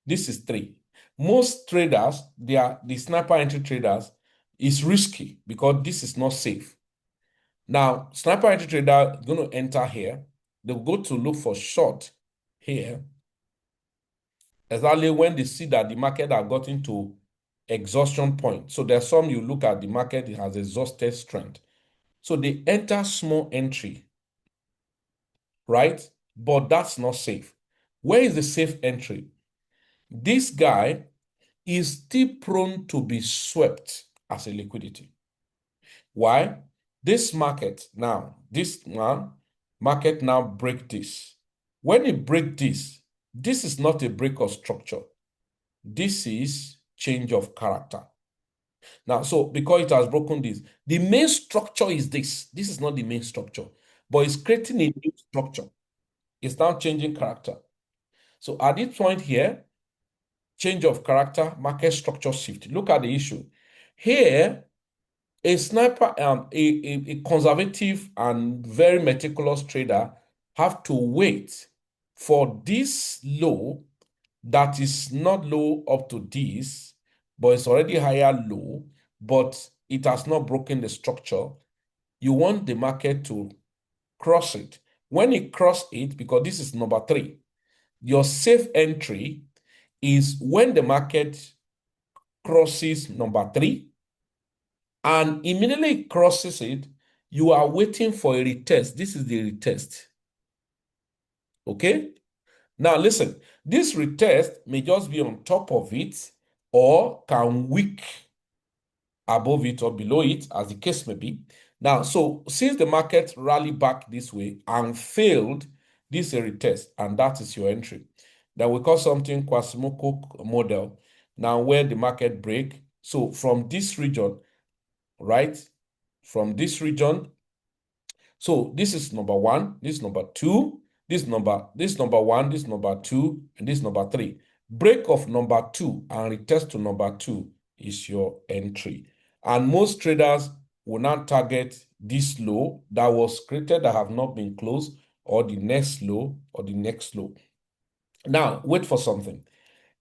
A: this is 3. Most traders, the sniper entry traders, is risky because this is not safe. Now, sniper entry trader is going to enter here. They'll go to look for short here. Exactly when they see that the market has gotten to exhaustion point. So there's some you look at the market, it has exhausted strength. So they enter small entry, right? But that's not safe. Where is the safe entry? This guy is still prone to be swept as a liquidity. Why? This market now, this one, market now break this. When it break this, This is not a break of structure. This is change of character. Now, so because it has broken this, the main structure is this. This is not the main structure, but it's creating a new structure. It's now changing character. So at this point here, change of character, market structure shift. Look at the issue. Here, a sniper, a conservative and very meticulous trader have to wait for this low that is not low up to this, but it's already higher low, but it has not broken the structure. You want the market to cross it. When it cross it, because this is number 3, your safe entry is when the market crosses number 3 and immediately crosses it, you are waiting for a retest. This is the retest. Okay? Now listen, this retest may just be on top of it or can wick above it or below it, as the case may be. Now, so since the market rallied back this way and failed, this is a retest, and that is your entry. Then we call something Quasimodo model. Now, where the market break. So from this region, right? From this region. So this is number 1, this is number 2, this number 1, this number 2, and this number 3. Break of number 2 and retest to number 2 is your entry. And most traders will not target this low that was created that have not been closed, or the next low, or the next low. Now, wait for something.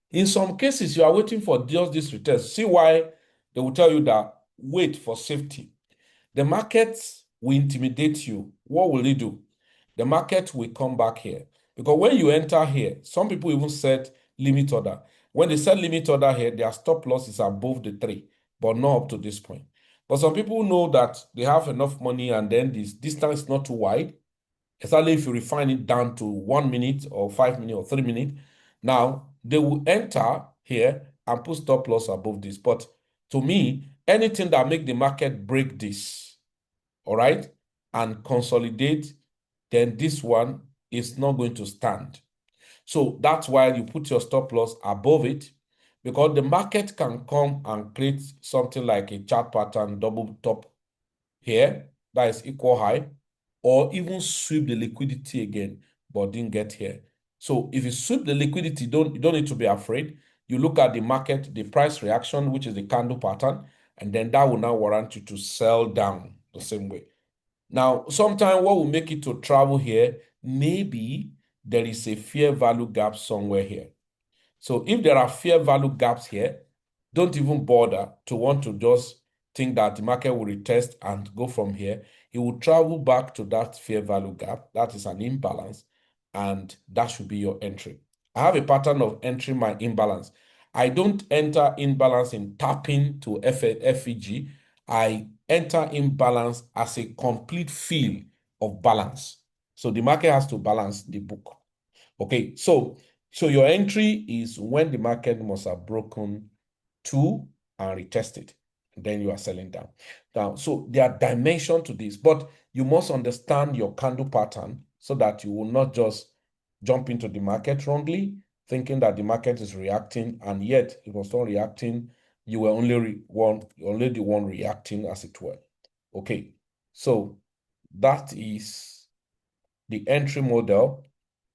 A: In some cases, you are waiting for just this retest. See why they will tell you that wait for safety. The market will intimidate you. What will it do? The market will come back here. Because when you enter here, some people even set limit order. When they set limit order here, their stop loss is above the 3, but not up to this point. But some people know that they have enough money and then this distance is not too wide, especially if you refine it down to 1 minute or 5 minutes or 3 minutes. Now, they will enter here and put stop loss above this. But to me, anything that make the market break this, all right, and consolidate, then this one is not going to stand. So that's why you put your stop loss above it, because the market can come and create something like a chart pattern double top here that is equal high, or even sweep the liquidity again, but didn't get here. So if you sweep the liquidity, you don't need to be afraid. You look at the market, the price reaction, which is the candle pattern, and then that will now warrant you to sell down the same way. Now, sometimes what will make it to travel here, maybe there is a fair value gap somewhere here. So if there are fair value gaps here, don't even bother to want to just think that the market will retest and go from here. It will travel back to that fair value gap. That is an imbalance, and that should be your entry. I have a pattern of entering my imbalance. I don't enter imbalance in tapping to FEG. I enter imbalance as a complete field of balance. So the market has to balance the book. Okay, so your entry is when the market must have broken 2 and retested. Then you are selling down. Now, so there are dimensions to this, but you must understand your candle pattern so that you will not just jump into the market wrongly, thinking that the market is reacting, and yet it was not reacting. You were only the one reacting, as it were. Okay, so that is the entry model.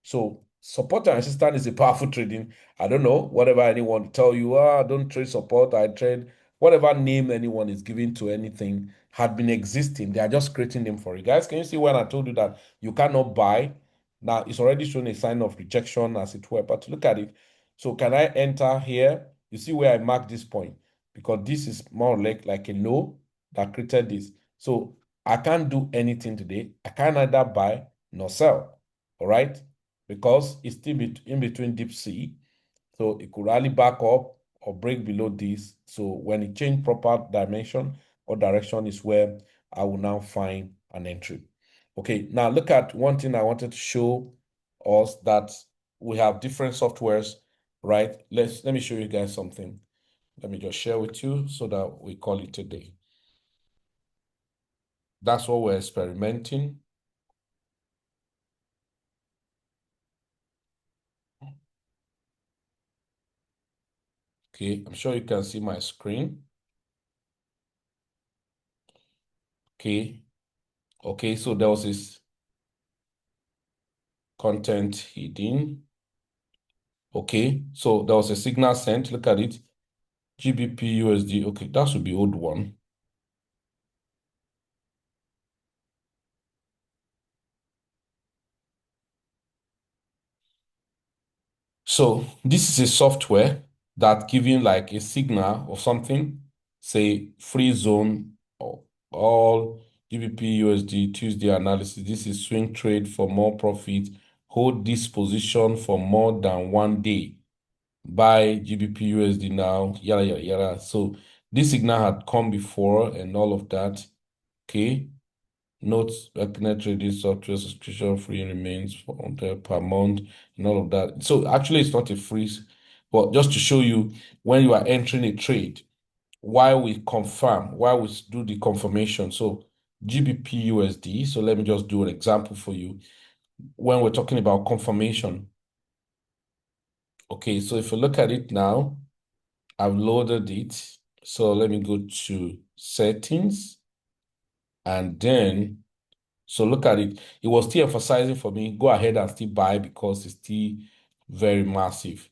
A: So support and resistance is a powerful trading. I don't know, whatever anyone tell you, don't trade support, I trade, whatever name anyone is giving to anything had been existing. They are just creating them for you. Guys, can you see when I told you that you cannot buy? Now it's already showing a sign of rejection, as it were, but look at it. So can I enter here? You see where I mark this point, because this is more like a low that created this. So I can't do anything today. I can neither buy nor sell. All right, because it's still in between deep sea. So it could rally back up or break below this. So when it change proper dimension or direction is where I will now find an entry. Okay, now look at one thing I wanted to show us, that we have different softwares, right? Let me show you guys something. Let me just share with you so that we call it a day. That's what we're experimenting. Okay, I'm sure you can see my screen. Okay. Okay, so there was this content hidden. Okay, so there was a signal sent. Look at it. GBP USD. Okay, that should be old one. So this is a software that giving like a signal or something, say free zone or all GBP USD Tuesday analysis. This is swing trade for more profit. Hold this position for more than 1 day. Buy GBP USD now, yada yada yada. So this signal had come before and all of that. Okay. Notes net trading software subscription free remains for per month and all of that. So actually it's not a freeze, but just to show you when you are entering a trade, why we confirm, why we do the confirmation. So GBP USD. So let me just do an example for you. When we're talking about confirmation. Okay, so if you look at it now, I've loaded it. So let me go to settings and then, so look at it. It was still emphasizing for me, go ahead and still buy because it's still very massive.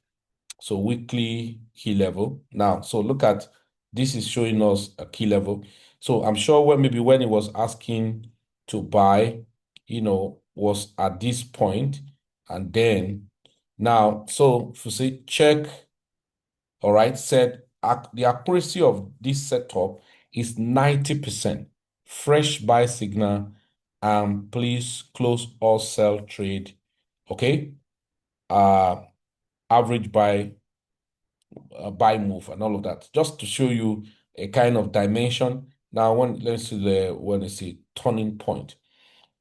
A: So weekly key level. Now, so look at, this is showing us a key level. So I'm sure maybe when it was asking to buy, was at this point, and then now, so if you say check, all right, said the accuracy of this setup is 90%. Fresh buy signal, and please close all sell trade. Okay. Average buy move and all of that. Just to show you a kind of dimension. Now, let's see when it's a turning point.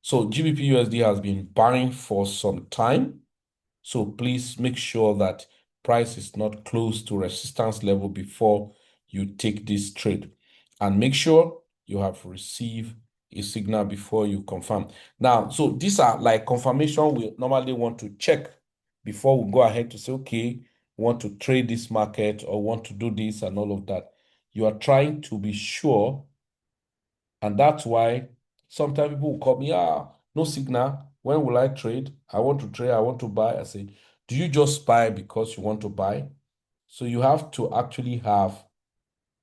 A: So GBP USD has been buying for some time. So please make sure that price is not close to resistance level before you take this trade. And make sure you have received a signal before you confirm. Now, so these are like confirmation we normally want to check before we go ahead to say, okay, want to trade this market or want to do this and all of that. You are trying to be sure, and that's why sometimes people will call me, no signal. When will I trade? I want to trade, I want to buy. I say, do you just buy because you want to buy? So you have to actually have,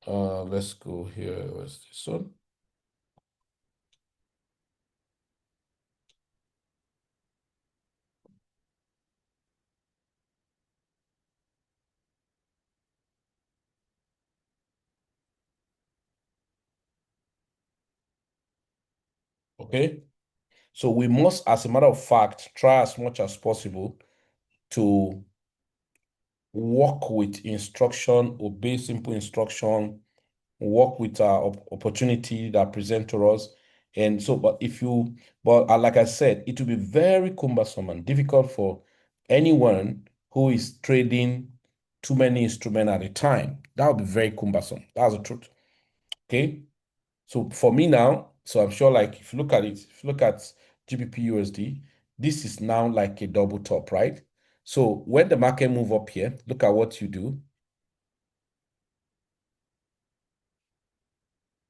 A: let's go here. What's this one? Okay. So we must, as a matter of fact, try as much as possible to work with instruction, obey simple instruction, work with opportunity that present to us. And so, but like I said, it will be very cumbersome and difficult for anyone who is trading too many instruments at a time. That would be very cumbersome. That's the truth. Okay. So for me now, so I'm sure like if you look at it, if you look at GBP USD, this is now like a double top, right? So when the market move up here, look at what you do.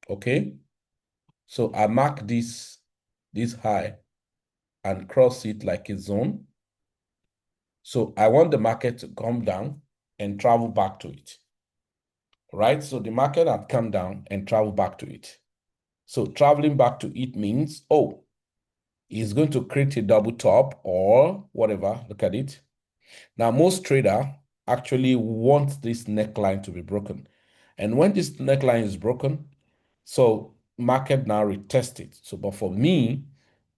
A: Okay. So I mark this high and cross it like a zone. So I want the market to come down and travel back to it, right? So the market had come down and travel back to it. So traveling back to it means, oh, it's going to create a double top or whatever. Look at it. Now, most trader actually want this neckline to be broken. And when this neckline is broken, so market now retest it. So, but for me,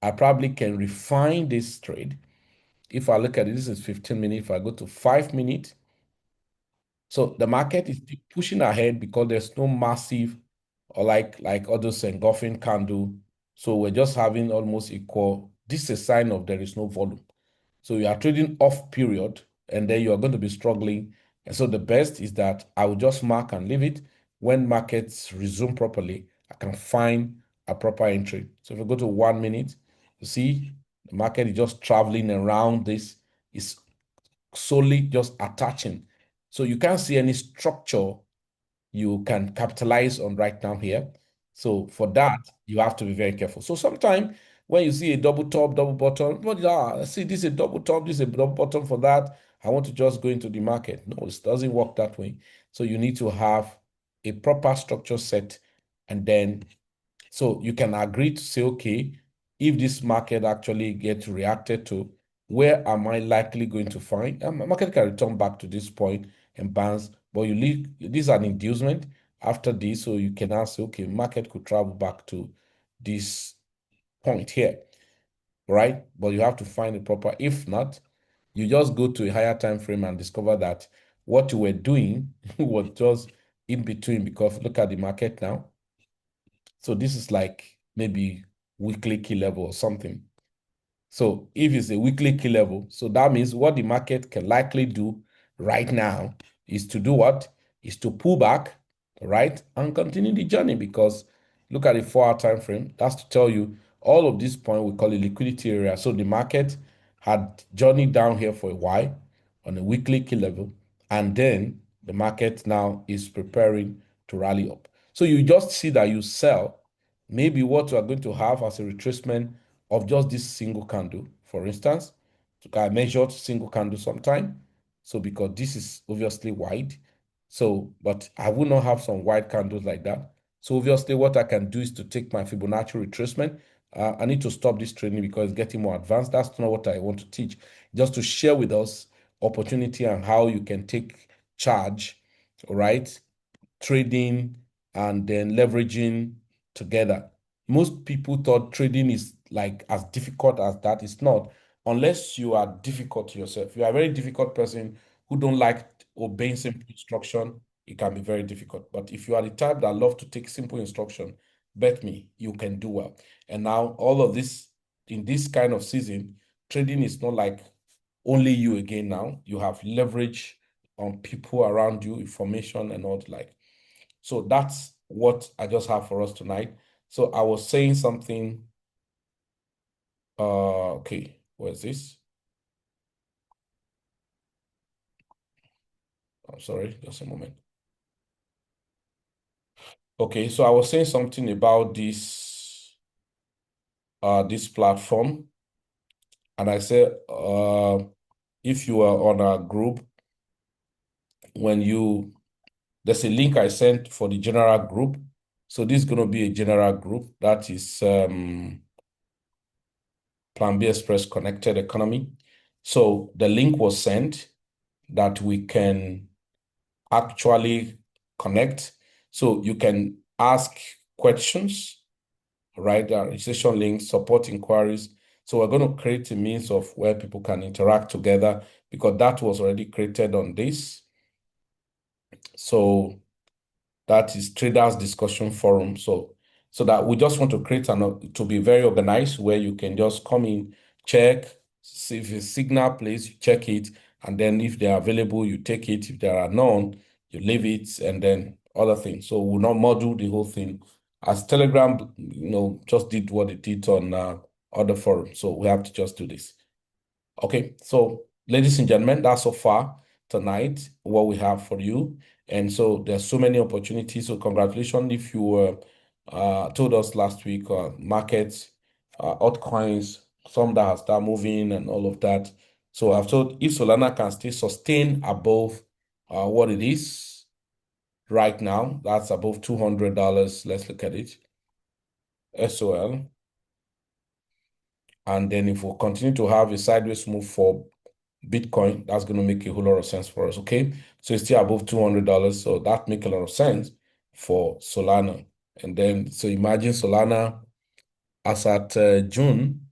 A: I probably can refine this trade. If I look at it, this is 15 minutes. If I go to 5 minutes, so the market is still pushing ahead because there's no massive or like others engulfing candle. So we're just having almost equal. This is a sign of there is no volume. So you are trading off period and then you are going to be struggling. And so the best is that I will just mark and leave it. When markets resume properly, I can find a proper entry. So if we go to 1 minute, you see the market is just traveling around this, is solely just attaching. So you can't see any structure you can capitalize on right now here. So for that, you have to be very careful. So sometimes when you see a double top, double bottom, but see, this is a double top, this is a double bottom for that. I want to just go into the market. No, it doesn't work that way. So you need to have a proper structure set, and then so you can agree to say, okay, if this market actually gets reacted to, where am I likely going to find? Market can return back to this point and bounce, but you leave this is an inducement after this, so you can now say, okay, market could travel back to this point here, right? But you have to find a proper. If not, you just go to a higher time frame and discover that what you were doing was just in between, because look at the market now. So this is like maybe weekly key level or something. So if it's a weekly key level, so that means what the market can likely do right now is to do what? Is to pull back, right? And continue the journey, because look at the 4-hour time frame. That's to tell you all of this point we call a liquidity area. So the market had journeyed down here for a while on a weekly key level, and then the market now is preparing to rally up. So you just see that you sell maybe what you are going to have as a retracement of just this single candle, for instance. I measured single candle sometime. So because this is obviously wide. So, but I will not have some wide candles like that. So obviously what I can do is to take my Fibonacci retracement. I need to stop this training because it's getting more advanced. That's not what I want to teach. Just to share with us opportunity and how you can take charge, all right? Trading and then leveraging together. Most people thought trading is like as difficult as that. It's not, unless you are difficult to yourself. If you are a very difficult person who don't like obeying simple instruction, it can be very difficult. But if you are the type that love to take simple instruction, bet me, you can do well. And now all of this, in this kind of season, trading is not like only you again now. You have leverage on people around you, information and all the like. So that's what I just have for us tonight. So I was saying something. Okay, where's this? I'm sorry, just a moment. Okay, so I was saying something about this platform, and I said if you are on a group, there's a link I sent for the general group. So this is going to be a general group that is Plan B Express Connected Economy. So the link was sent that we can actually connect. So you can ask questions, right? Registration links, support inquiries. So we're going to create a means of where people can interact together, because that was already created on this. So that is traders discussion forum. So that we just want to create to be very organized, where you can just come in, check, see if a signal plays, you check it, and then if they are available, you take it. If there are none, you leave it, and then other things. So we'll not module the whole thing, as Telegram, just did what it did on other forums. So we have to just do this. Okay, so ladies and gentlemen, that's so far tonight what we have for you. And so there's so many opportunities. So congratulations if you told us last week markets, altcoins, some that have started moving and all of that. So I've told if Solana can still sustain above what it is right now, that's above $200. Let's look at it. SOL. And then if we continue to have a sideways move for Bitcoin, that's going to make a whole lot of sense for us, okay? So it's still above $200, so that makes a lot of sense for Solana. And then, so imagine Solana as at June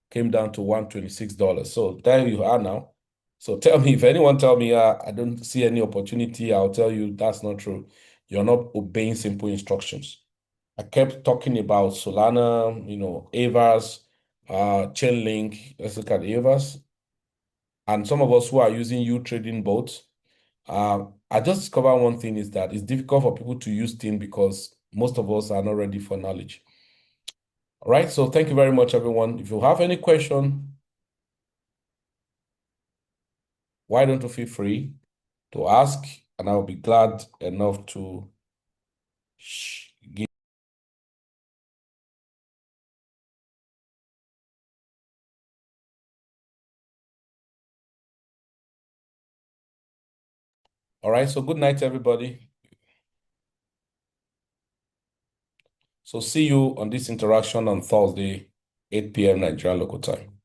A: came down to $126. So there you are now. So tell me, if anyone tell me I don't see any opportunity, I'll tell you that's not true. You're not obeying simple instructions. I kept talking about Solana, Avas, Chainlink. Let's look at Avas. And some of us who are using trading bots, I just discovered one thing is that it's difficult for people to use things because most of us are not ready for knowledge. All right, so thank you very much, everyone. If you have any question, why don't you feel free? to ask, and I'll be glad enough to give. All right, so good night, everybody. So see you on this interaction on Thursday, 8 p.m. Nigerian local time.